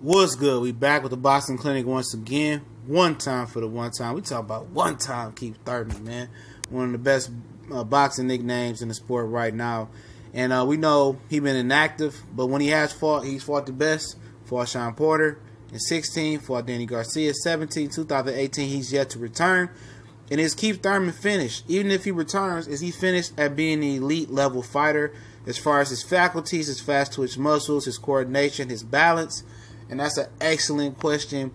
What's good? We back with the Boxing Clinic once again. One time for the one time. We talk about one time Keith Thurman, man. One of the best boxing nicknames in the sport right now. And we know he's been inactive, but when he has fought, he's fought the best. Fought Sean Porter in 16, fought Danny Garcia 17, 2018. He's yet to return. And is Keith Thurman finished? Even if he returns, is he finished at being an elite level fighter as far as his faculties, his fast twitch muscles, his coordination, his balance? And that's an excellent question.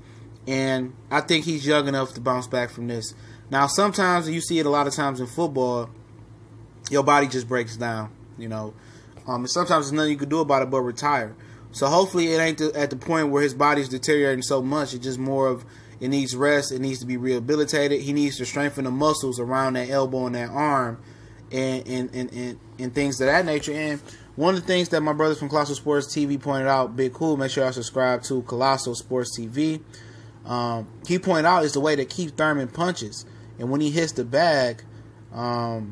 And I think he's young enough to bounce back from this. Now, sometimes, and you see it a lot of times in football, your body just breaks down, you know. And sometimes there's nothing you can do about it but retire. So hopefully it ain't at the point where his body's deteriorating so much. It's just more of it needs rest. It needs to be rehabilitated. He needs to strengthen the muscles around that elbow and that arm and things of that nature. And one of the things that my brothers from Colossal Sports TV pointed out, big cool, make sure y'all subscribe to Colossal Sports TV. He pointed out is the way that Keith Thurman punches. And when he hits the bag, you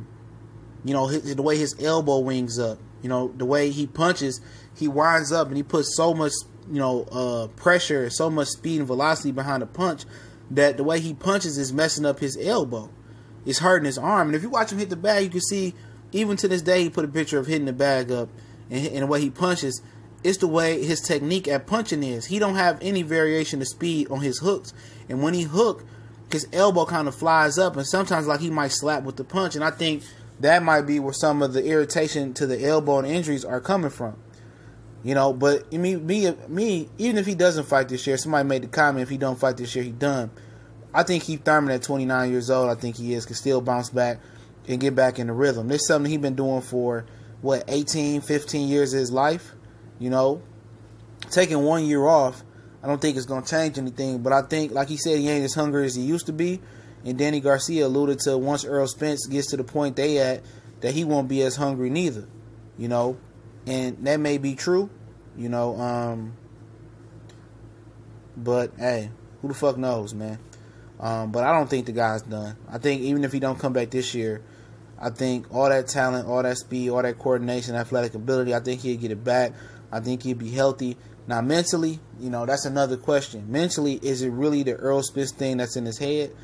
know, the way his elbow wings up, you know, the way he punches, he winds up and he puts so much, you know, pressure, so much speed and velocity behind the punch that the way he punches is messing up his elbow. It's hurting his arm. And if you watch him hit the bag, you can see, even to this day, he put a picture of hitting the bag up and the way he punches. It's the way his technique at punching is. He don't have any variation of speed on his hooks. And when he hook, his elbow kind of flies up. And sometimes like he might slap with the punch. And I think that might be where some of the irritation to the elbow and injuries are coming from. You know, but me, even if he doesn't fight this year, somebody made the comment, if he don't fight this year, he done. I think Keith Thurman at 29 years old, I think he can still bounce back and get back in the rhythm. This is something he's been doing for, 18, 15 years of his life. You know, taking 1 year off, I don't think it's going to change anything. But I think, like he said, he ain't as hungry as he used to be. And Danny Garcia alluded to once Earl Spence gets to the point they at, that he won't be as hungry neither. You know, and that may be true. You know, but hey, who the fuck knows, man? But I don't think the guy's done. I think even if he don't come back this year, I think all that talent, all that speed, all that coordination, athletic ability, I think he'll get it back. I think he'll be healthy. Now, mentally, you know, that's another question. Mentally, is it really the Earl Spence thing that's in his head?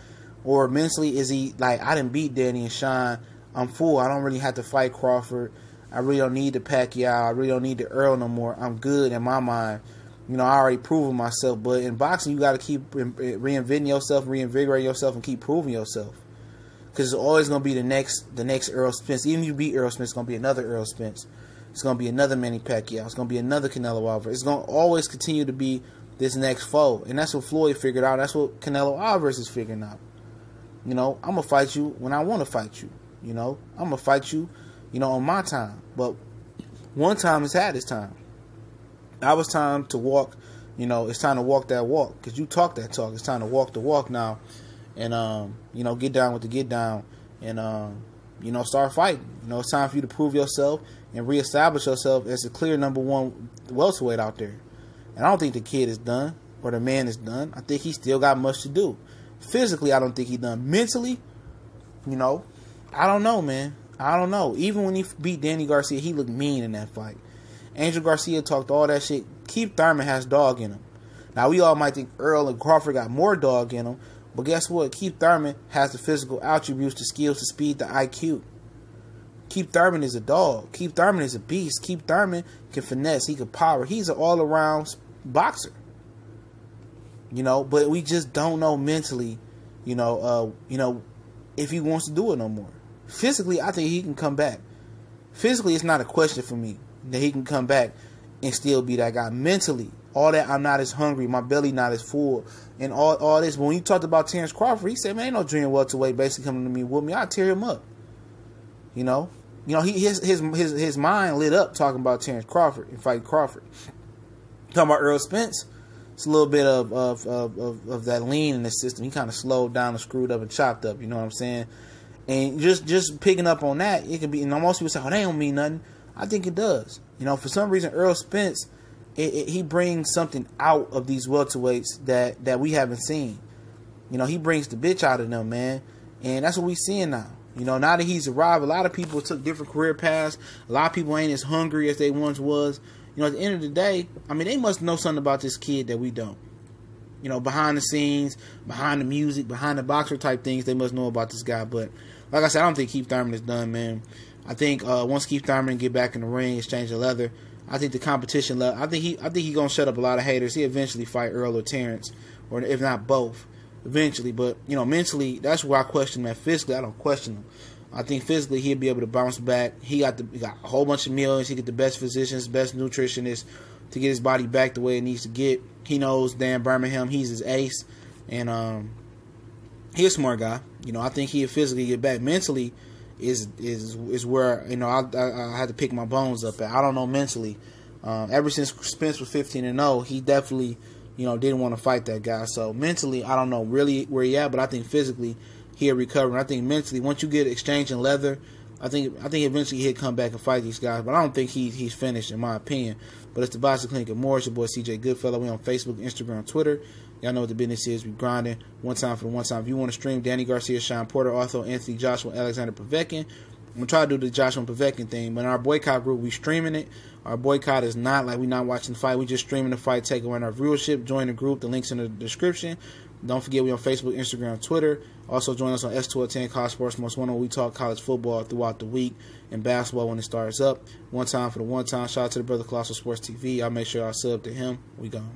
Or mentally, is he like, I didn't beat Danny and Sean. I'm full. I don't really have to fight Crawford. I really don't need the Pacquiao. I really don't need the Earl no more. I'm good in my mind. You know, I already proven myself. But in boxing, you got to keep reinventing yourself, reinvigorating yourself, and keep proving yourself. Because it's always going to be the next Earl Spence. Even if you beat Earl Spence, it's going to be another Earl Spence. It's going to be another Manny Pacquiao. It's going to be another Canelo Alvarez. It's going to always continue to be this next foe. And that's what Floyd figured out. That's what Canelo Alvarez is figuring out. You know, I'm going to fight you when I want to fight you. You know, I'm going to fight you, you know, on my time. But one time has had its time. Now it's time to walk, you know, it's time to walk that walk. Because you talk that talk. It's time to walk the walk now. And, you know, get down with the get down. And, you know, start fighting. You know, it's time for you to prove yourself and reestablish yourself as a clear number one welterweight out there. And I don't think the kid is done or the man is done. I think he still got much to do. Physically, I don't think he's done. Mentally, you know, I don't know, man. I don't know. Even when he beat Danny Garcia, he looked mean in that fight. Angel Garcia talked all that shit. Keith Thurman has dog in him. Now, we all might think Earl and Crawford got more dog in them. But guess what? Keith Thurman has the physical attributes, the skills, the speed, the IQ. Keith Thurman is a dog. Keith Thurman is a beast. Keith Thurman can finesse. He can power. He's an all-around boxer. You know, but we just don't know mentally, you know, if he wants to do it no more. Physically, I think he can come back. Physically, it's not a question for me that he can come back and still be that guy. Mentally, all that, I'm not as hungry, my belly not as full, and all this. But when you talked about Terrence Crawford, he said, man, ain't no dream welterweight basically coming to me with me. I'll tear him up. You know, his mind lit up talking about Terrence Crawford and fighting Crawford. Talking about Earl Spence, it's a little bit of that lean in the system. He kind of slowed down and screwed up and chopped up. You know what I'm saying? And just picking up on that, it could be. You know, most people say, "Oh, that don't mean nothing." I think it does. You know, for some reason, Earl Spence, he brings something out of these welterweights that we haven't seen. You know, he brings the bitch out of them, man, and that's what we seeing now. You know, now that he's arrived, a lot of people took different career paths. A lot of people ain't as hungry as they once was. at the end of the day, I mean, they must know something about this kid that we don't. Behind the scenes, behind the music, behind the boxer type things, they must know about this guy. But like I said, I don't think Keith Thurman is done, man. I think once Keith Thurman get back in the ring, exchange the leather, I think the competition level. I think he gonna shut up a lot of haters. He eventually fight Earl or Terrence, or if not both, eventually. But mentally, that's where I question him. At physically, I don't question him. I think physically he'll be able to bounce back. He got a whole bunch of millions. He get the best physicians, best nutritionists to get his body back the way it needs to get. He knows Dan Birmingham. He's his ace, and he's a smart guy. I think he'll physically get back. Mentally is where I had to pick my bones up at. I don't know mentally. Ever since Spence was 15-0, he definitely didn't want to fight that guy. So mentally, I don't know really where he at, but I think physically he'll recover. And I think mentally, once you get exchanging leather, I think eventually he'll come back and fight these guys. But I don't think he's finished, in my opinion. But it's the Boxing Clinic of Morris, your boy CJ Goodfellow. We on Facebook, Instagram, Twitter. Y'all know what the business is. We grinding. One time for the one time. If you want to stream Danny Garcia, Sean Porter, Arthur, Anthony Joshua, Alexander Povetkin, I'm going to try to do the Joshua Povetkin thing. But in our Boycott Group, we streaming it. Our boycott is not like we not watching the fight. We just streaming the fight, taking away our viewership. Join the group. The link's in the description. Don't forget, we on Facebook, Instagram, Twitter. Also, join us on S210 College Sports Most One, where we talk college football throughout the week and basketball when it starts up. One time for the one time. Shout out to the brother Colossal Sports TV. Y'all make sure y'all sub to him. We gone.